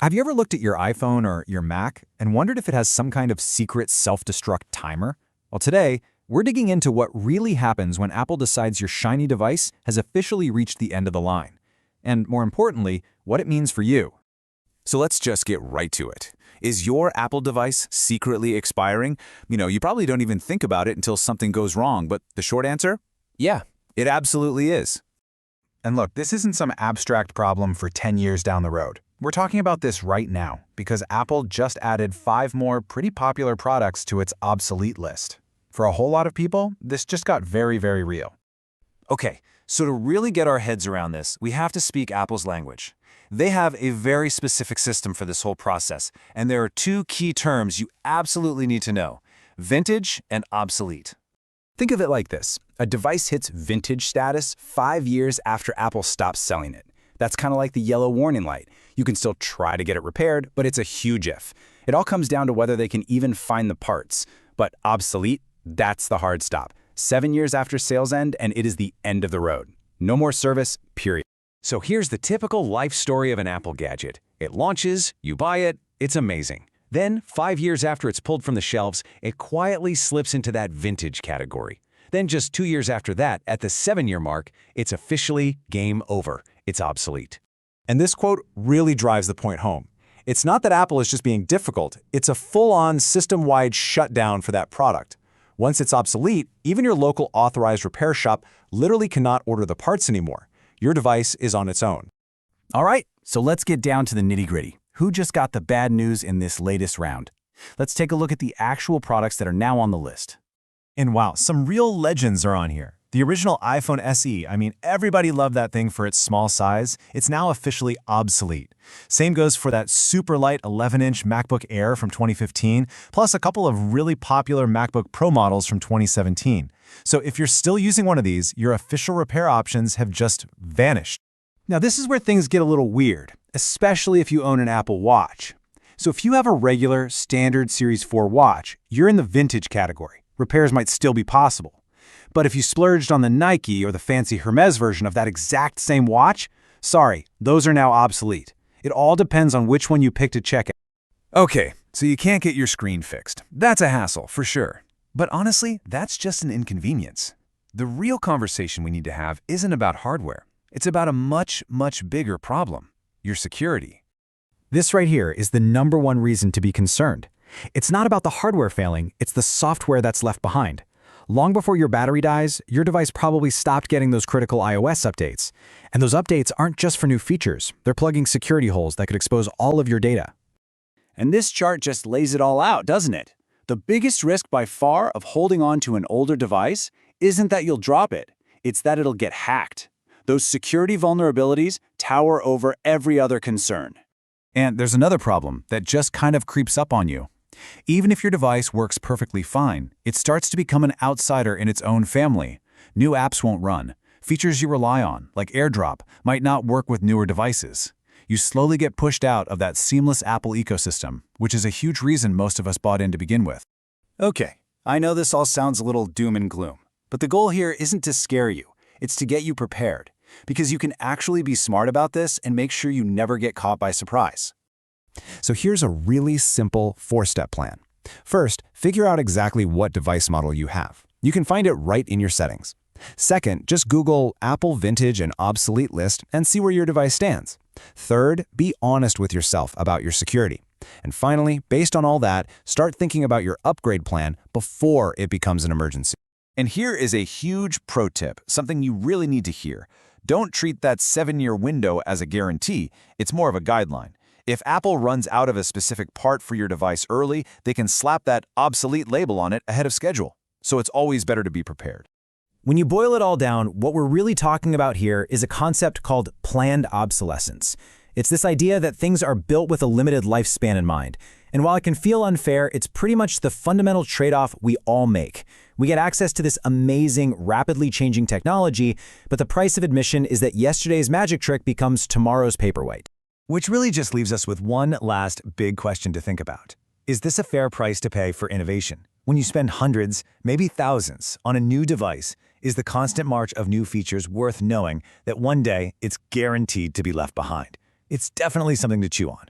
Have you ever looked at your iPhone or your Mac and wondered if it has some kind of secret self-destruct timer? Well, today, we're digging into what really happens when Apple decides your shiny device has officially reached the end of the line. And more importantly, what it means for you. So let's just get right to it. Is your Apple device secretly expiring? You probably don't even think about it until something goes wrong, but the short answer? Yeah, it absolutely is. And look, this isn't some abstract problem for 10 years down the road. We're talking about this right now because Apple just added 5 more pretty popular products to its obsolete list. For a whole lot of people, this just got very, very real. Okay, so to really get our heads around this, we have to speak Apple's language. They have a very specific system for this whole process, and there are 2 key terms you absolutely need to know: vintage and obsolete. Think of it like this. A device hits vintage status 5 years after Apple stops selling it. That's kind of like the yellow warning light. You can still try to get it repaired, but it's a huge if. It all comes down to whether they can even find the parts. But obsolete, that's the hard stop. 7 years after sales end, and it is the end of the road. No more service, period. So here's the typical life story of an Apple gadget. It launches, you buy it, it's amazing. Then, 5 years after it's pulled from the shelves, it quietly slips into that vintage category. Then just 2 years after that, at the 7-year mark, it's officially game over. It's obsolete. And this quote really drives the point home. It's not that Apple is just being difficult, it's a full-on system-wide shutdown for that product. Once it's obsolete, even your local authorized repair shop literally cannot order the parts anymore. Your device is on its own. All right, so let's get down to the nitty-gritty. Who just got the bad news in this latest round? Let's take a look at the actual products that are now on the list. And wow, some real legends are on here. The original iPhone SE, everybody loved that thing for its small size. It's now officially obsolete. Same goes for that super light 11-inch MacBook Air from 2015, plus a couple of really popular MacBook Pro models from 2017. So if you're still using one of these, your official repair options have just vanished. Now this is where things get a little weird, especially if you own an Apple Watch. So if you have a regular, standard Series 4 watch, you're in the vintage category. Repairs might still be possible. But if you splurged on the Nike or the fancy Hermes version of that exact same watch, sorry, those are now obsolete. It all depends on which one you pick to check out. Okay, so you can't get your screen fixed. That's a hassle, for sure. But honestly, that's just an inconvenience. The real conversation we need to have isn't about hardware. It's about a much, much bigger problem: your security. This right here is the #1 reason to be concerned. It's not about the hardware failing, it's the software that's left behind. Long before your battery dies, your device probably stopped getting those critical iOS updates. And those updates aren't just for new features. They're plugging security holes that could expose all of your data. And this chart just lays it all out, doesn't it? The biggest risk by far of holding on to an older device isn't that you'll drop it. It's that it'll get hacked. Those security vulnerabilities tower over every other concern. And there's another problem that just kind of creeps up on you. Even if your device works perfectly fine, it starts to become an outsider in its own family. New apps won't run. Features you rely on, like AirDrop, might not work with newer devices. You slowly get pushed out of that seamless Apple ecosystem, which is a huge reason most of us bought in to begin with. Okay, I know this all sounds a little doom and gloom, but the goal here isn't to scare you. It's to get you prepared, because you can actually be smart about this and make sure you never get caught by surprise. So here's a really simple 4-step plan. First, figure out exactly what device model you have. You can find it right in your settings. Second, just Google Apple Vintage and Obsolete List and see where your device stands. Third, be honest with yourself about your security. And finally, based on all that, start thinking about your upgrade plan before it becomes an emergency. And here is a huge pro tip, something you really need to hear. Don't treat that 7-year window as a guarantee. It's more of a guideline. If Apple runs out of a specific part for your device early, they can slap that obsolete label on it ahead of schedule. So it's always better to be prepared. When you boil it all down, what we're really talking about here is a concept called planned obsolescence. It's this idea that things are built with a limited lifespan in mind. And while it can feel unfair, it's pretty much the fundamental trade-off we all make. We get access to this amazing, rapidly changing technology, but the price of admission is that yesterday's magic trick becomes tomorrow's paperweight. Which really just leaves us with one last big question to think about. Is this a fair price to pay for innovation? When you spend hundreds, maybe thousands, on a new device, is the constant march of new features worth knowing that one day it's guaranteed to be left behind? It's definitely something to chew on.